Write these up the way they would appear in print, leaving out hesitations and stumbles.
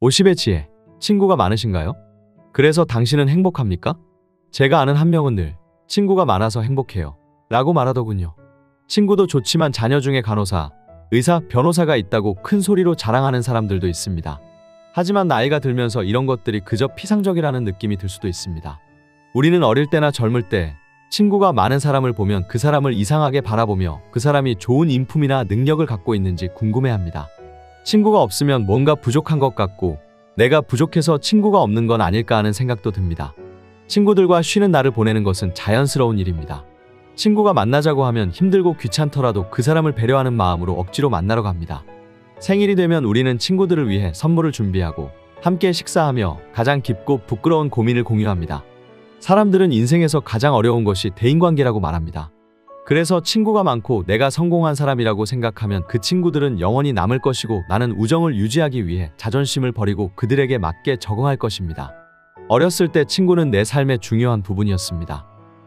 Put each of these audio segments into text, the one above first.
50의 지혜, 친구가 많으신가요? 그래서 당신은 행복합니까? 제가 아는 한 명은 늘 친구가 많아서 행복해요 라고 말하더군요. 친구도 좋지만 자녀 중에 간호사, 의사, 변호사가 있다고 큰 소리로 자랑하는 사람들도 있습니다. 하지만 나이가 들면서 이런 것들이 그저 피상적이라는 느낌이 들 수도 있습니다. 우리는 어릴 때나 젊을 때 친구가 많은 사람을 보면 그 사람을 이상하게 바라보며 그 사람이 좋은 인품이나 능력을 갖고 있는지 궁금해합니다. 친구가 없으면 뭔가 부족한 것 같고 내가 부족해서 친구가 없는 건 아닐까 하는 생각도 듭니다. 친구들과 쉬는 날을 보내는 것은 자연스러운 일입니다. 친구가 만나자고 하면 힘들고 귀찮더라도 그 사람을 배려하는 마음으로 억지로 만나러 갑니다. 생일이 되면 우리는 친구들을 위해 선물을 준비하고 함께 식사하며 가장 깊고 부끄러운 고민을 공유합니다. 사람들은 인생에서 가장 어려운 것이 대인관계라고 말합니다. 그래서 친구가 많고 내가 성공한 사람이라고 생각하면 그 친구들은 영원히 남을 것이고 나는 우정을 유지하기 위해 자존심을 버리고 그들에게 맞게 적응할 것입니다. 어렸을 때 친구는 내 삶의 중요한 부분이었습니다.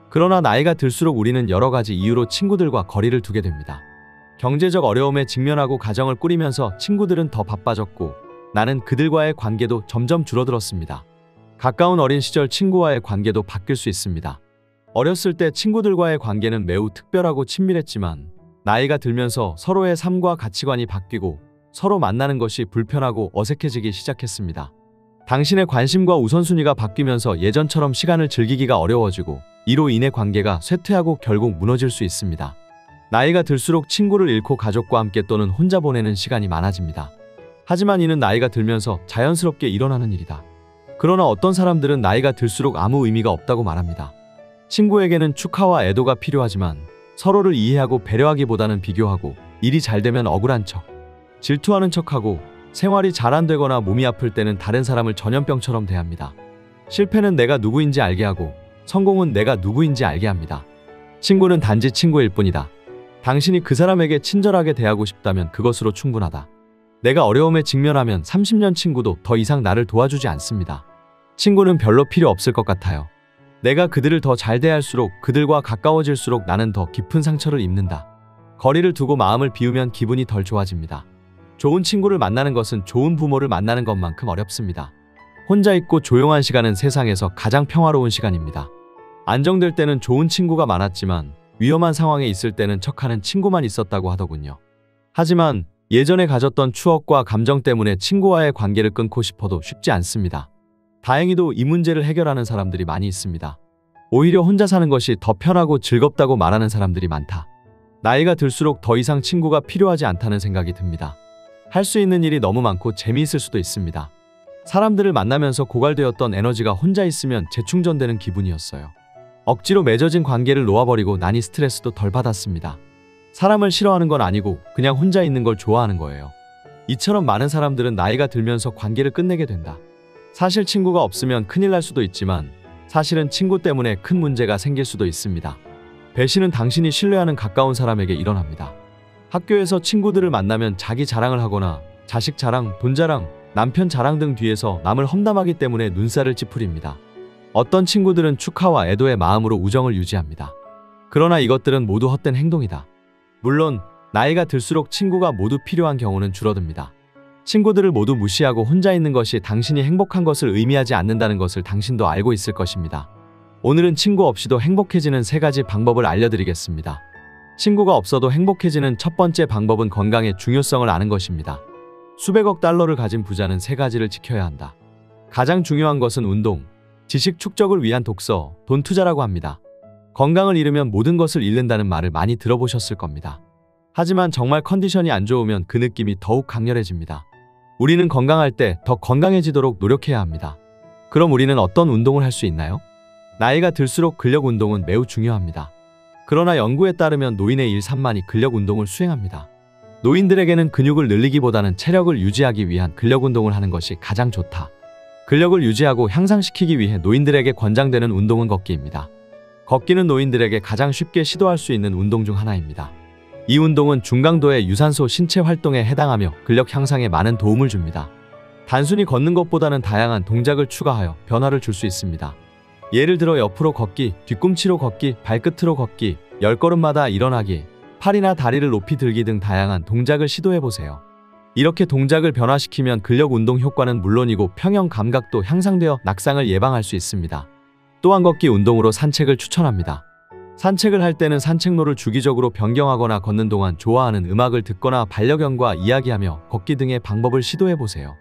그러나 나이가 들수록 우리는 여러 가지 이유로 친구들과 거리를 두게 됩니다. 경제적 어려움에 직면하고 가정을 꾸리면서 친구들은 더 바빠졌고 나는 그들과의 관계도 점점 줄어들었습니다. 가까운 어린 시절 친구와의 관계도 바뀔 수 있습니다. 어렸을 때 친구들과의 관계는 매우 특별하고 친밀했지만 나이가 들면서 서로의 삶과 가치관이 바뀌고 서로 만나는 것이 불편하고 어색해지기 시작했습니다. 당신의 관심과 우선순위가 바뀌면서 예전처럼 시간을 즐기기가 어려워지고 이로 인해 관계가 쇠퇴하고 결국 무너질 수 있습니다. 나이가 들수록 친구를 잃고 가족과 함께 또는 혼자 보내는 시간이 많아집니다. 하지만 이는 나이가 들면서 자연스럽게 일어나는 일이다. 그러나 어떤 사람들은 나이가 들수록 아무 의미가 없다고 말합니다. 친구에게는 축하와 애도가 필요하지만 서로를 이해하고 배려하기보다는 비교하고 일이 잘 되면 억울한 척, 질투하는 척하고 생활이 잘 안 되거나 몸이 아플 때는 다른 사람을 전염병처럼 대합니다. 실패는 내가 누구인지 알게 하고 성공은 내가 누구인지 알게 합니다. 친구는 단지 친구일 뿐이다. 당신이 그 사람에게 친절하게 대하고 싶다면 그것으로 충분하다. 내가 어려움에 직면하면 30년 친구도 더 이상 나를 도와주지 않습니다. 친구는 별로 필요 없을 것 같아요. 내가 그들을 더 잘 대할수록 그들과 가까워질수록 나는 더 깊은 상처를 입는다. 거리를 두고 마음을 비우면 기분이 덜 좋아집니다. 좋은 친구를 만나는 것은 좋은 부모를 만나는 것만큼 어렵습니다. 혼자 있고 조용한 시간은 세상에서 가장 평화로운 시간입니다. 안정될 때는 좋은 친구가 많았지만 위험한 상황에 있을 때는 척하는 친구만 있었다고 하더군요. 하지만 예전에 가졌던 추억과 감정 때문에 친구와의 관계를 끊고 싶어도 쉽지 않습니다. 다행히도 이 문제를 해결하는 사람들이 많이 있습니다. 오히려 혼자 사는 것이 더 편하고 즐겁다고 말하는 사람들이 많다. 나이가 들수록 더 이상 친구가 필요하지 않다는 생각이 듭니다. 할 수 있는 일이 너무 많고 재미있을 수도 있습니다. 사람들을 만나면서 고갈되었던 에너지가 혼자 있으면 재충전되는 기분이었어요. 억지로 맺어진 관계를 놓아버리고 나니 스트레스도 덜 받았습니다. 사람을 싫어하는 건 아니고 그냥 혼자 있는 걸 좋아하는 거예요. 이처럼 많은 사람들은 나이가 들면서 관계를 끝내게 된다. 사실 친구가 없으면 큰일 날 수도 있지만 사실은 친구 때문에 큰 문제가 생길 수도 있습니다. 배신은 당신이 신뢰하는 가까운 사람에게 일어납니다. 학교에서 친구들을 만나면 자기 자랑을 하거나 자식 자랑, 돈 자랑, 남편 자랑 등 뒤에서 남을 험담하기 때문에 눈살을 찌푸립니다. 어떤 친구들은 축하와 애도의 마음으로 우정을 유지합니다. 그러나 이것들은 모두 헛된 행동이다. 물론 나이가 들수록 친구가 모두 필요한 경우는 줄어듭니다. 친구들을 모두 무시하고 혼자 있는 것이 당신이 행복한 것을 의미하지 않는다는 것을 당신도 알고 있을 것입니다. 오늘은 친구 없이도 행복해지는 3가지 방법을 알려드리겠습니다. 친구가 없어도 행복해지는 첫 번째 방법은 건강의 중요성을 아는 것입니다. 수백억 달러를 가진 부자는 3가지를 지켜야 한다. 가장 중요한 것은 운동, 지식 축적을 위한 독서, 돈 투자라고 합니다. 건강을 잃으면 모든 것을 잃는다는 말을 많이 들어보셨을 겁니다. 하지만 정말 컨디션이 안 좋으면 그 느낌이 더욱 강렬해집니다. 우리는 건강할 때 더 건강해지도록 노력해야 합니다. 그럼 우리는 어떤 운동을 할 수 있나요? 나이가 들수록 근력 운동은 매우 중요합니다. 그러나 연구에 따르면 노인의 3만이 근력 운동을 수행합니다. 노인들에게는 근육을 늘리기보다는 체력을 유지하기 위한 근력 운동을 하는 것이 가장 좋다. 근력을 유지하고 향상시키기 위해 노인들에게 권장되는 운동은 걷기입니다. 걷기는 노인들에게 가장 쉽게 시도할 수 있는 운동 중 하나입니다. 이 운동은 중강도의 유산소 신체 활동에 해당하며 근력 향상에 많은 도움을 줍니다. 단순히 걷는 것보다는 다양한 동작을 추가하여 변화를 줄 수 있습니다. 예를 들어 옆으로 걷기, 뒤꿈치로 걷기, 발끝으로 걷기, 10걸음마다 일어나기, 팔이나 다리를 높이 들기 등 다양한 동작을 시도해보세요. 이렇게 동작을 변화시키면 근력 운동 효과는 물론이고 평형 감각도 향상되어 낙상을 예방할 수 있습니다. 또한 걷기 운동으로 산책을 추천합니다. 산책을 할 때는 산책로를 주기적으로 변경하거나 걷는 동안 좋아하는 음악을 듣거나 반려견과 이야기하며 걷기 등의 방법을 시도해보세요.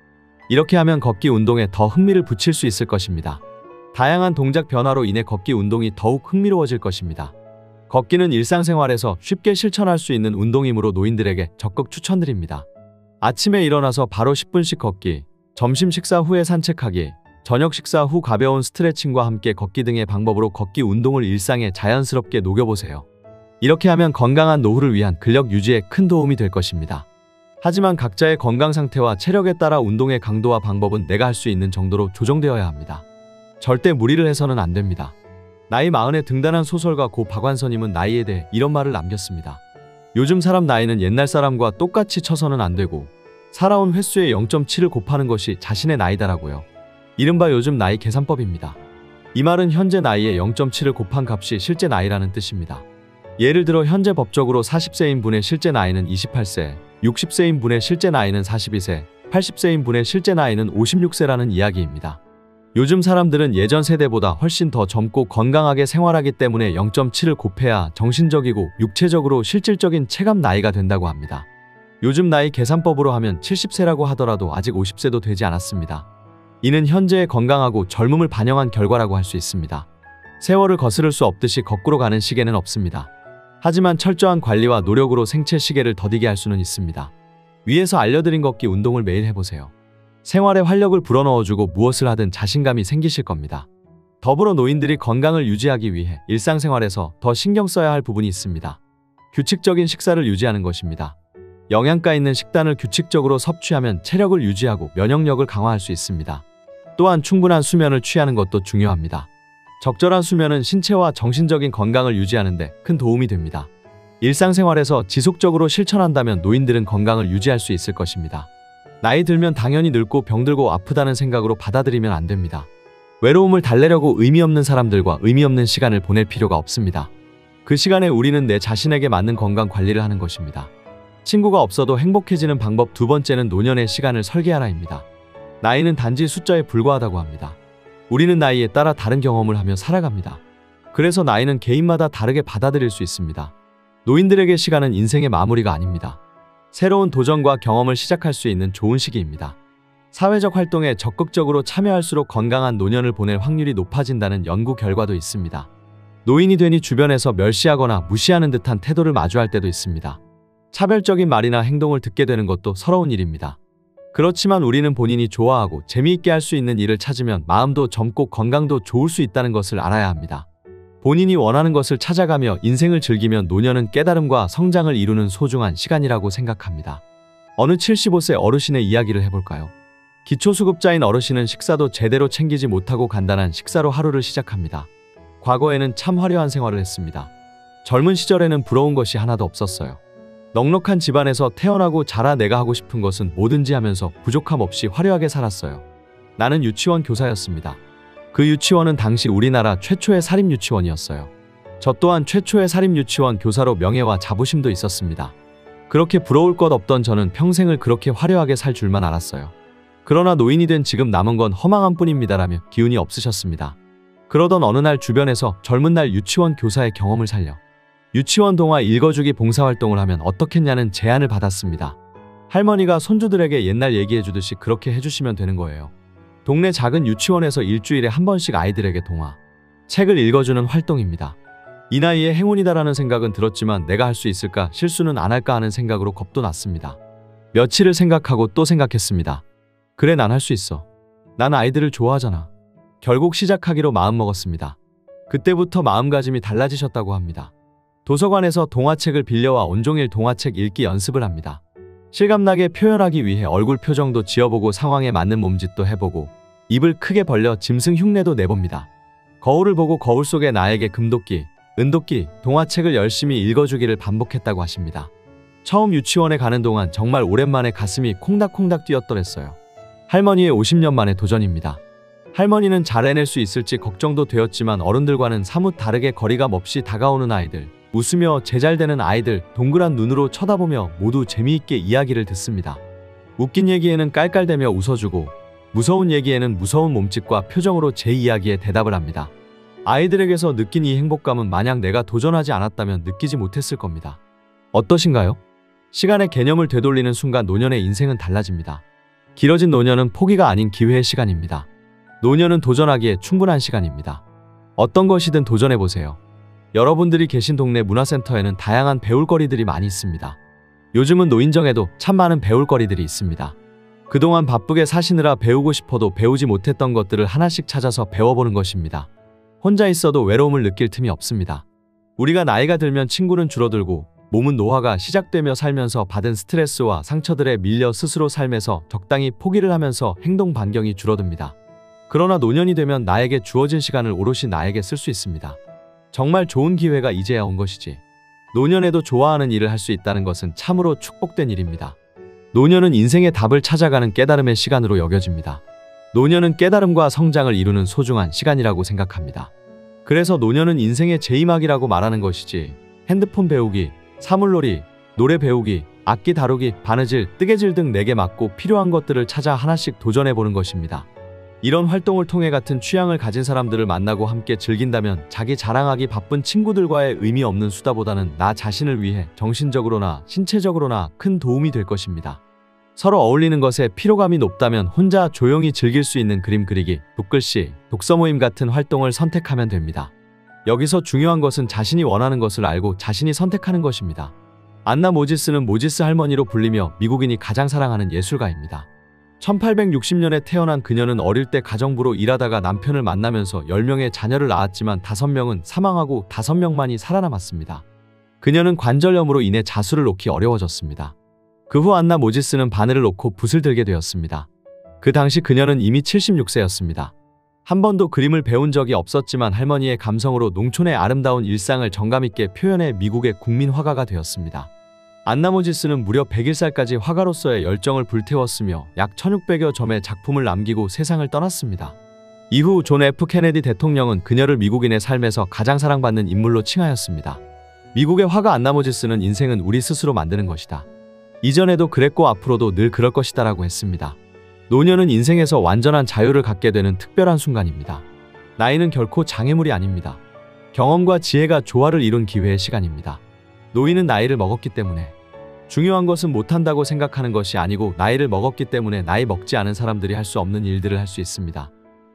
이렇게 하면 걷기 운동에 더 흥미를 붙일 수 있을 것입니다. 다양한 동작 변화로 인해 걷기 운동이 더욱 흥미로워질 것입니다. 걷기는 일상생활에서 쉽게 실천할 수 있는 운동이므로 노인들에게 적극 추천드립니다. 아침에 일어나서 바로 10분씩 걷기, 점심 식사 후에 산책하기, 저녁 식사 후 가벼운 스트레칭과 함께 걷기 등의 방법으로 걷기 운동을 일상에 자연스럽게 녹여보세요. 이렇게 하면 건강한 노후를 위한 근력 유지에 큰 도움이 될 것입니다. 하지만 각자의 건강 상태와 체력에 따라 운동의 강도와 방법은 내가 할 수 있는 정도로 조정되어야 합니다. 절대 무리를 해서는 안 됩니다. 나이 40에 등단한 소설가 고 박완서님은 나이에 대해 이런 말을 남겼습니다. 요즘 사람 나이는 옛날 사람과 똑같이 쳐서는 안 되고 살아온 횟수의 0.7을 곱하는 것이 자신의 나이다라고요. 이른바 요즘 나이 계산법입니다. 이 말은 현재 나이에 0.7을 곱한 값이 실제 나이라는 뜻입니다. 예를 들어 현재 법적으로 40세인 분의 실제 나이는 28세, 60세인 분의 실제 나이는 42세, 80세인 분의 실제 나이는 56세라는 이야기입니다. 요즘 사람들은 예전 세대보다 훨씬 더 젊고 건강하게 생활하기 때문에 0.7을 곱해야 정신적이고 육체적으로 실질적인 체감 나이가 된다고 합니다. 요즘 나이 계산법으로 하면 70세라고 하더라도 아직 50세도 되지 않았습니다. 이는 현재의 건강하고 젊음을 반영한 결과라고 할 수 있습니다. 세월을 거스를 수 없듯이 거꾸로 가는 시계는 없습니다. 하지만 철저한 관리와 노력으로 생체 시계를 더디게 할 수는 있습니다. 위에서 알려드린 걷기 운동을 매일 해보세요. 생활에 활력을 불어넣어주고 무엇을 하든 자신감이 생기실 겁니다. 더불어 노인들이 건강을 유지하기 위해 일상생활에서 더 신경 써야 할 부분이 있습니다. 규칙적인 식사를 유지하는 것입니다. 영양가 있는 식단을 규칙적으로 섭취하면 체력을 유지하고 면역력을 강화할 수 있습니다. 또한 충분한 수면을 취하는 것도 중요합니다. 적절한 수면은 신체와 정신적인 건강을 유지하는 데 큰 도움이 됩니다. 일상생활에서 지속적으로 실천한다면 노인들은 건강을 유지할 수 있을 것입니다. 나이 들면 당연히 늙고 병들고 아프다는 생각으로 받아들이면 안 됩니다. 외로움을 달래려고 의미 없는 사람들과 의미 없는 시간을 보낼 필요가 없습니다. 그 시간에 우리는 내 자신에게 맞는 건강 관리를 하는 것입니다. 친구가 없어도 행복해지는 방법 두 번째는 노년의 시간을 설계하라입니다. 나이는 단지 숫자에 불과하다고 합니다. 우리는 나이에 따라 다른 경험을 하며 살아갑니다. 그래서 나이는 개인마다 다르게 받아들일 수 있습니다. 노인들에게 시간은 인생의 마무리가 아닙니다. 새로운 도전과 경험을 시작할 수 있는 좋은 시기입니다. 사회적 활동에 적극적으로 참여할수록 건강한 노년을 보낼 확률이 높아진다는 연구 결과도 있습니다. 노인이 되니 주변에서 멸시하거나 무시하는 듯한 태도를 마주할 때도 있습니다. 차별적인 말이나 행동을 듣게 되는 것도 서러운 일입니다. 그렇지만 우리는 본인이 좋아하고 재미있게 할 수 있는 일을 찾으면 마음도 젊고 건강도 좋을 수 있다는 것을 알아야 합니다. 본인이 원하는 것을 찾아가며 인생을 즐기면 노년은 깨달음과 성장을 이루는 소중한 시간이라고 생각합니다. 어느 75세 어르신의 이야기를 해볼까요? 기초수급자인 어르신은 식사도 제대로 챙기지 못하고 간단한 식사로 하루를 시작합니다. 과거에는 참 화려한 생활을 했습니다. 젊은 시절에는 부러운 것이 하나도 없었어요. 넉넉한 집안에서 태어나고 자라 내가 하고 싶은 것은 뭐든지 하면서 부족함 없이 화려하게 살았어요. 나는 유치원 교사였습니다. 그 유치원은 당시 우리나라 최초의 사립유치원이었어요. 저 또한 최초의 사립유치원 교사로 명예와 자부심도 있었습니다. 그렇게 부러울 것 없던 저는 평생을 그렇게 화려하게 살 줄만 알았어요. 그러나 노인이 된 지금 남은 건 허망한 뿐입니다라며 기운이 없으셨습니다. 그러던 어느 날 주변에서 젊은 날 유치원 교사의 경험을 살려 유치원 동화 읽어주기 봉사활동을 하면 어떻겠냐는 제안을 받았습니다. 할머니가 손주들에게 옛날 얘기해주듯이 그렇게 해주시면 되는 거예요. 동네 작은 유치원에서 일주일에 한 번씩 아이들에게 동화, 책을 읽어주는 활동입니다. 이 나이에 행운이다라는 생각은 들었지만 내가 할 수 있을까, 실수는 안 할까 하는 생각으로 겁도 났습니다. 며칠을 생각하고 또 생각했습니다. 그래, 난 할 수 있어. 난 아이들을 좋아하잖아. 결국 시작하기로 마음먹었습니다. 그때부터 마음가짐이 달라지셨다고 합니다. 도서관에서 동화책을 빌려와 온종일 동화책 읽기 연습을 합니다. 실감나게 표현하기 위해 얼굴 표정도 지어보고 상황에 맞는 몸짓도 해보고 입을 크게 벌려 짐승 흉내도 내봅니다. 거울을 보고 거울 속에 나에게 금도끼, 은도끼, 동화책을 열심히 읽어주기를 반복했다고 하십니다. 처음 유치원에 가는 동안 정말 오랜만에 가슴이 콩닥콩닥 뛰었더랬어요. 할머니의 50년 만의 도전입니다. 할머니는 잘 해낼 수 있을지 걱정도 되었지만 어른들과는 사뭇 다르게 거리감 없이 다가오는 아이들, 웃으며 제잘되는 아이들, 동그란 눈으로 쳐다보며 모두 재미있게 이야기를 듣습니다. 웃긴 얘기에는 깔깔대며 웃어주고 무서운 얘기에는 무서운 몸짓과 표정으로 제 이야기에 대답을 합니다. 아이들에게서 느낀 이 행복감은 만약 내가 도전하지 않았다면 느끼지 못했을 겁니다. 어떠신가요? 시간의 개념을 되돌리는 순간 노년의 인생은 달라집니다. 길어진 노년은 포기가 아닌 기회의 시간입니다. 노년은 도전하기에 충분한 시간입니다. 어떤 것이든 도전해보세요. 여러분들이 계신 동네 문화센터에는 다양한 배울거리들이 많이 있습니다. 요즘은 노인정에도 참 많은 배울거리들이 있습니다. 그동안 바쁘게 사시느라 배우고 싶어도 배우지 못했던 것들을 하나씩 찾아서 배워보는 것입니다. 혼자 있어도 외로움을 느낄 틈이 없습니다. 우리가 나이가 들면 친구는 줄어들고 몸은 노화가 시작되며 살면서 받은 스트레스와 상처들에 밀려 스스로 삶에서 적당히 포기를 하면서 행동 반경이 줄어듭니다. 그러나 노년이 되면 나에게 주어진 시간을 오롯이 나에게 쓸 수 있습니다. 정말 좋은 기회가 이제야 온 것이지. 노년에도 좋아하는 일을 할 수 있다는 것은 참으로 축복된 일입니다. 노년은 인생의 답을 찾아가는 깨달음의 시간으로 여겨집니다. 노년은 깨달음과 성장을 이루는 소중한 시간이라고 생각합니다. 그래서 노년은 인생의 제2막이라고 말하는 것이지 핸드폰 배우기, 사물놀이, 노래 배우기, 악기 다루기, 바느질, 뜨개질 등 내게 맞고 필요한 것들을 찾아 하나씩 도전해보는 것입니다. 이런 활동을 통해 같은 취향을 가진 사람들을 만나고 함께 즐긴다면 자기 자랑하기 바쁜 친구들과의 의미 없는 수다보다는 나 자신을 위해 정신적으로나 신체적으로나 큰 도움이 될 것입니다. 서로 어울리는 것에 피로감이 높다면 혼자 조용히 즐길 수 있는 그림 그리기, 붓글씨, 독서 모임 같은 활동을 선택하면 됩니다. 여기서 중요한 것은 자신이 원하는 것을 알고 자신이 선택하는 것입니다. 안나 모지스는 모지스 할머니로 불리며 미국인이 가장 사랑하는 예술가입니다. 1860년에 태어난 그녀는 어릴 때 가정부로 일하다가 남편을 만나면서 10명의 자녀를 낳았지만 5명은 사망하고 5명만이 살아남았습니다. 그녀는 관절염으로 인해 자수를 놓기 어려워졌습니다. 그 후 안나 모지스는 바늘을 놓고 붓을 들게 되었습니다. 그 당시 그녀는 이미 76세였습니다. 한 번도 그림을 배운 적이 없었지만 할머니의 감성으로 농촌의 아름다운 일상을 정감있게 표현해 미국의 국민 화가가 되었습니다. 안나 모지스는 무려 101살까지 화가로서의 열정을 불태웠으며 약 1600여 점의 작품을 남기고 세상을 떠났습니다. 이후 존 F 케네디 대통령은 그녀를 미국인의 삶에서 가장 사랑받는 인물로 칭하였습니다. 미국의 화가 안나 모지스는 인생은 우리 스스로 만드는 것이다. 이전에도 그랬고 앞으로도 늘 그럴 것이다 라고 했습니다. 노년은 인생에서 완전한 자유를 갖게 되는 특별한 순간입니다. 나이는 결코 장애물이 아닙니다. 경험과 지혜가 조화를 이룬 기회의 시간입니다. 노인은 나이를 먹었기 때문에 중요한 것은 못한다고 생각하는 것이 아니고 나이를 먹었기 때문에 나이 먹지 않은 사람들이 할 수 없는 일들을 할 수 있습니다.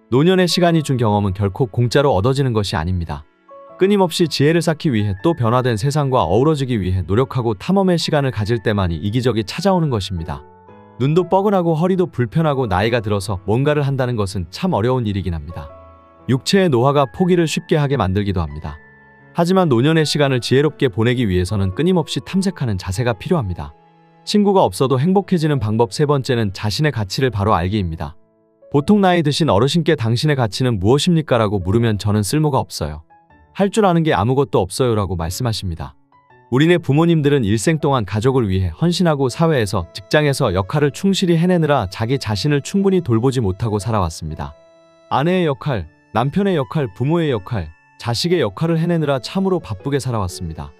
노년의 시간이 준 경험은 결코 공짜로 얻어지는 것이 아닙니다. 끊임없이 지혜를 쌓기 위해 또 변화된 세상과 어우러지기 위해 노력하고 탐험의 시간을 가질 때만이 이기적이 찾아오는 것입니다. 눈도 뻐근하고 허리도 불편하고 나이가 들어서 뭔가를 한다는 것은 참 어려운 일이긴 합니다. 육체의 노화가 포기를 쉽게 하게 만들기도 합니다. 하지만 노년의 시간을 지혜롭게 보내기 위해서는 끊임없이 탐색하는 자세가 필요합니다. 친구가 없어도 행복해지는 방법 세 번째는 자신의 가치를 바로 알기입니다. 보통 나이 드신 어르신께 당신의 가치는 무엇입니까? 라고 물으면 저는 쓸모가 없어요. 할 줄 아는 게 아무것도 없어요 라고 말씀하십니다. 우리네 부모님들은 일생 동안 가족을 위해 헌신하고 사회에서, 직장에서 역할을 충실히 해내느라 자기 자신을 충분히 돌보지 못하고 살아왔습니다. 아내의 역할, 남편의 역할, 부모의 역할, 자식의 역할을 해내느라 참으로 바쁘게 살아왔습니다.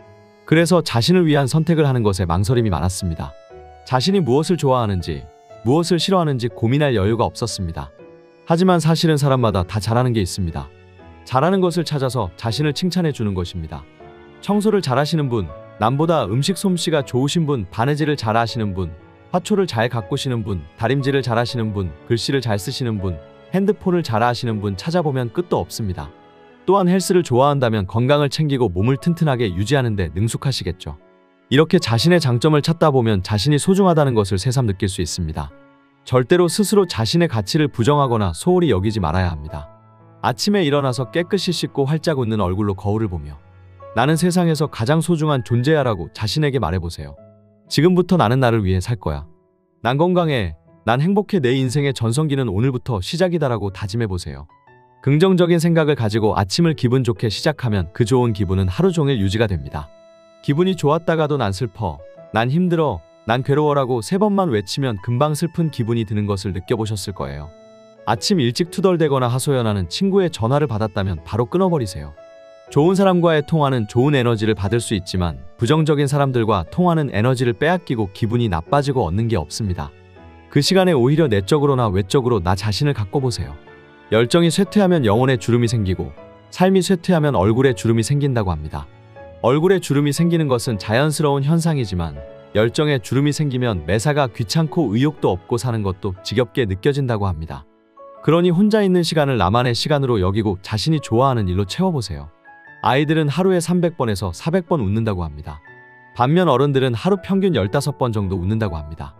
그래서 자신을 위한 선택을 하는 것에 망설임이 많았습니다. 자신이 무엇을 좋아하는지, 무엇을 싫어하는지 고민할 여유가 없었습니다. 하지만 사실은 사람마다 다 잘하는 게 있습니다. 잘하는 것을 찾아서 자신을 칭찬해 주는 것입니다. 청소를 잘하시는 분, 남보다 음식 솜씨가 좋으신 분, 바느질을 잘하시는 분, 화초를 잘 가꾸시는 분, 다림질을 잘하시는 분, 글씨를 잘 쓰시는 분, 핸드폰을 잘하시는 분 찾아보면 끝도 없습니다. 또한 헬스를 좋아한다면 건강을 챙기고 몸을 튼튼하게 유지하는 데 능숙하시겠죠. 이렇게 자신의 장점을 찾다 보면 자신이 소중하다는 것을 새삼 느낄 수 있습니다. 절대로 스스로 자신의 가치를 부정하거나 소홀히 여기지 말아야 합니다. 아침에 일어나서 깨끗이 씻고 활짝 웃는 얼굴로 거울을 보며 나는 세상에서 가장 소중한 존재야 라고 자신에게 말해보세요. 지금부터 나는 나를 위해 살 거야. 난 건강해. 난 행복해. 내 인생의 전성기는 오늘부터 시작이다 라고 다짐해보세요. 긍정적인 생각을 가지고 아침을 기분 좋게 시작하면 그 좋은 기분은 하루 종일 유지가 됩니다. 기분이 좋았다가도 난 슬퍼, 난 힘들어, 난 괴로워라고 3번만 외치면 금방 슬픈 기분이 드는 것을 느껴보셨을 거예요. 아침 일찍 투덜대거나 하소연하는 친구의 전화를 받았다면 바로 끊어버리세요. 좋은 사람과의 통화는 좋은 에너지를 받을 수 있지만 부정적인 사람들과 통화는 에너지를 빼앗기고 기분이 나빠지고 얻는 게 없습니다. 그 시간에 오히려 내적으로나 외적으로 나 자신을 가꿔보세요. 열정이 쇠퇴하면 영혼에 주름이 생기고 삶이 쇠퇴하면 얼굴에 주름이 생긴다고 합니다. 얼굴에 주름이 생기는 것은 자연스러운 현상이지만 열정에 주름이 생기면 매사가 귀찮고 의욕도 없고 사는 것도 지겹게 느껴진다고 합니다. 그러니 혼자 있는 시간을 나만의 시간으로 여기고 자신이 좋아하는 일로 채워보세요. 아이들은 하루에 300번에서 400번 웃는다고 합니다. 반면 어른들은 하루 평균 15번 정도 웃는다고 합니다.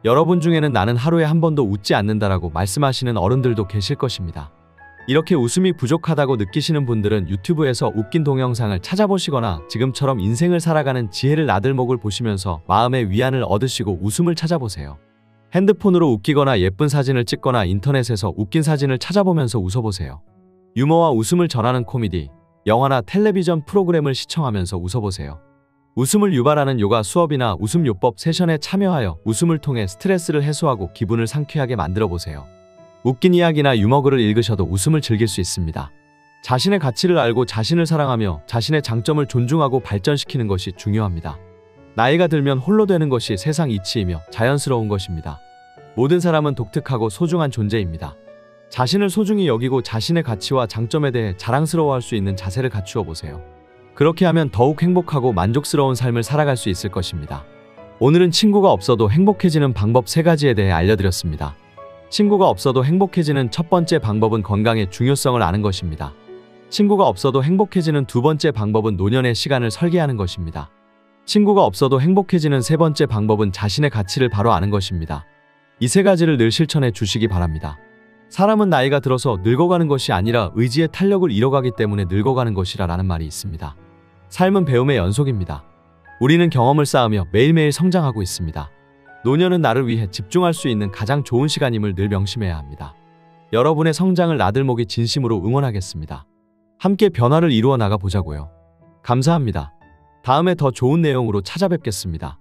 여러분 중에는 나는 하루에 한 번도 웃지 않는다라고 말씀하시는 어른들도 계실 것입니다. 이렇게 웃음이 부족하다고 느끼시는 분들은 유튜브에서 웃긴 동영상을 찾아보시거나 지금처럼 인생을 살아가는 지혜를 나들목을 보시면서 마음의 위안을 얻으시고 웃음을 찾아보세요. 핸드폰으로 웃기거나 예쁜 사진을 찍거나 인터넷에서 웃긴 사진을 찾아보면서 웃어보세요. 유머와 웃음을 전하는 코미디, 영화나 텔레비전 프로그램을 시청하면서 웃어보세요. 웃음을 유발하는 요가 수업이나 웃음요법 세션에 참여하여 웃음을 통해 스트레스를 해소하고 기분을 상쾌하게 만들어보세요. 웃긴 이야기나 유머글을 읽으셔도 웃음을 즐길 수 있습니다. 자신의 가치를 알고 자신을 사랑하며 자신의 장점을 존중하고 발전시키는 것이 중요합니다. 나이가 들면 홀로 되는 것이 세상 이치이며 자연스러운 것입니다. 모든 사람은 독특하고 소중한 존재입니다. 자신을 소중히 여기고 자신의 가치와 장점에 대해 자랑스러워할 수 있는 자세를 갖추어 보세요. 그렇게 하면 더욱 행복하고 만족스러운 삶을 살아갈 수 있을 것입니다. 오늘은 친구가 없어도 행복해지는 방법 3가지에 대해 알려드렸습니다. 친구가 없어도 행복해지는 첫 번째 방법은 건강의 중요성을 아는 것입니다. 친구가 없어도 행복해지는 두 번째 방법은 노년의 시간을 설계하는 것입니다. 친구가 없어도 행복해지는 세 번째 방법은 자신의 가치를 바로 아는 것입니다. 이 3가지를 늘 실천해 주시기 바랍니다. 사람은 나이가 들어서 늙어가는 것이 아니라 의지의 탄력을 잃어가기 때문에 늙어가는 것이라 라는 말이 있습니다. 삶은 배움의 연속입니다. 우리는 경험을 쌓으며 매일매일 성장하고 있습니다. 노년은 나를 위해 집중할 수 있는 가장 좋은 시간임을 늘 명심해야 합니다. 여러분의 성장을 나들목이 진심으로 응원하겠습니다. 함께 변화를 이루어 나가 보자고요. 감사합니다. 다음에 더 좋은 내용으로 찾아뵙겠습니다.